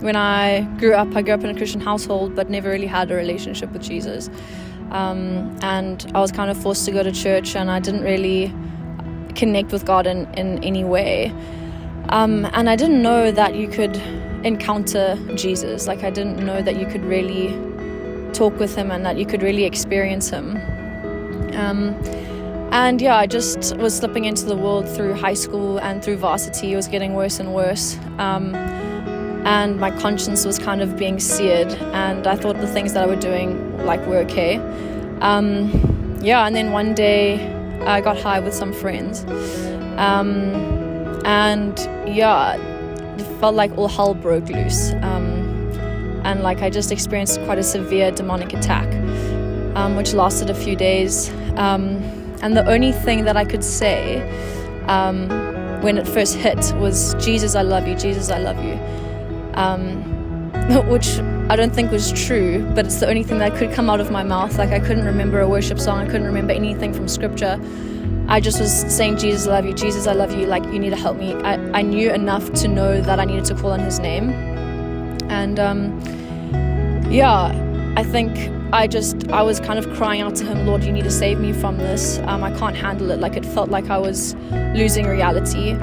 When I grew up in a Christian household, but never really had a relationship with Jesus. And I was kind of forced to go to church, and I didn't really connect with God in any way. And I didn't know that you could encounter Jesus. Like, I didn't know that you could really talk with him and that you could really experience him. And yeah, I just was slipping into the world through high school and through varsity. It was getting worse and worse. And my conscience was kind of being seared, and I thought the things that I were doing were okay. And then one day I got high with some friends. It felt like all hell broke loose. And I just experienced quite a severe demonic attack, which lasted a few days. And the only thing that I could say when it first hit was, Jesus, I love you, Jesus, I love you. Which I don't think was true, but it's the only thing that could come out of my mouth. I couldn't remember a worship song, I couldn't remember anything from scripture. I just was saying, Jesus, I love you, Jesus, I love you, you need to help me. I knew enough to know that I needed to call on his name. And I think I was kind of crying out to him, Lord, you need to save me from this. I can't handle it. It felt like I was losing reality.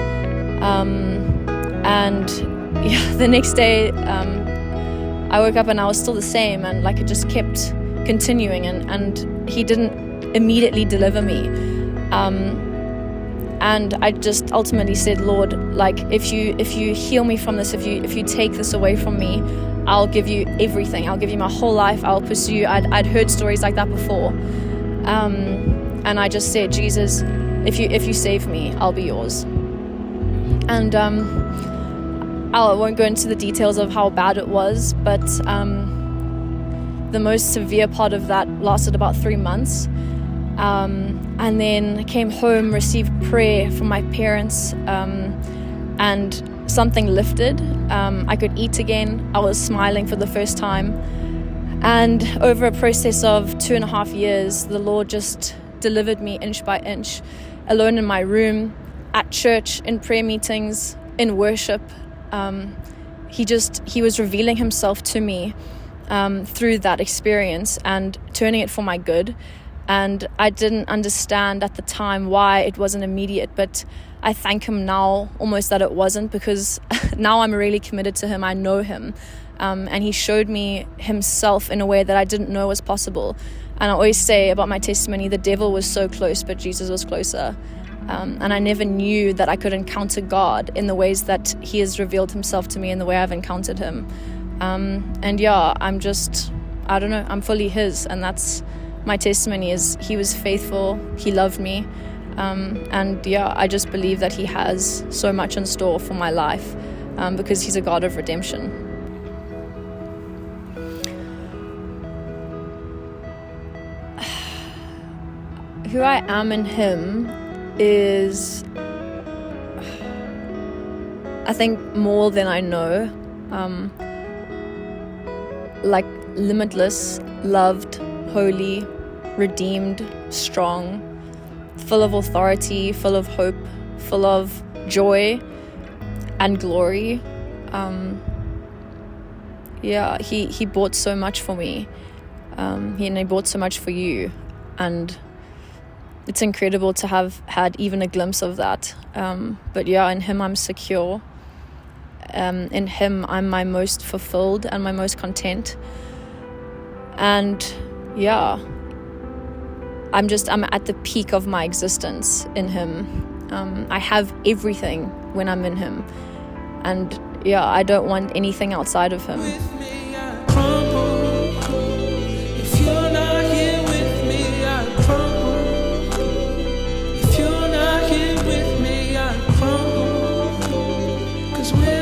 The next day, I woke up and I was still the same, and it just kept continuing, and he didn't immediately deliver me. And I just ultimately said, Lord, if you heal me from this, if you take this away from me, I'll give you everything. I'll give you my whole life. I'll pursue you. I'd heard stories like that before. And I just said, Jesus, if you save me, I'll be yours. And I won't go into the details of how bad it was, but the most severe part of that lasted about 3 months. And then I came home, received prayer from my parents, and something lifted. I could eat again. I was smiling for the first time. And over a process of 2.5 years, the Lord just delivered me inch by inch, alone in my room, at church, in prayer meetings, in worship. He was revealing himself to me through that experience and turning it for my good. And I didn't understand at the time why it wasn't immediate, but I thank him now almost that it wasn't, because now I'm really committed to him. I know him. And he showed me himself in a way that I didn't know was possible. And I always say about my testimony, the devil was so close, but Jesus was closer. And I never knew that I could encounter God in the ways that he has revealed himself to me, in the way I've encountered him. I'm fully his, and that's my testimony. Is he was faithful, he loved me, I just believe that he has so much in store for my life, because he's a God of redemption. Who I am in him is, I think, more than I know. Limitless, loved, holy, redeemed, strong, full of authority, full of hope, full of joy and glory. He bought so much for me. He bought so much for you, and it's incredible to have had even a glimpse of that. In him I'm secure. In him I'm my most fulfilled and my most content. And I'm at the peak of my existence in him. I have everything when I'm in him. And I don't want anything outside of him. We're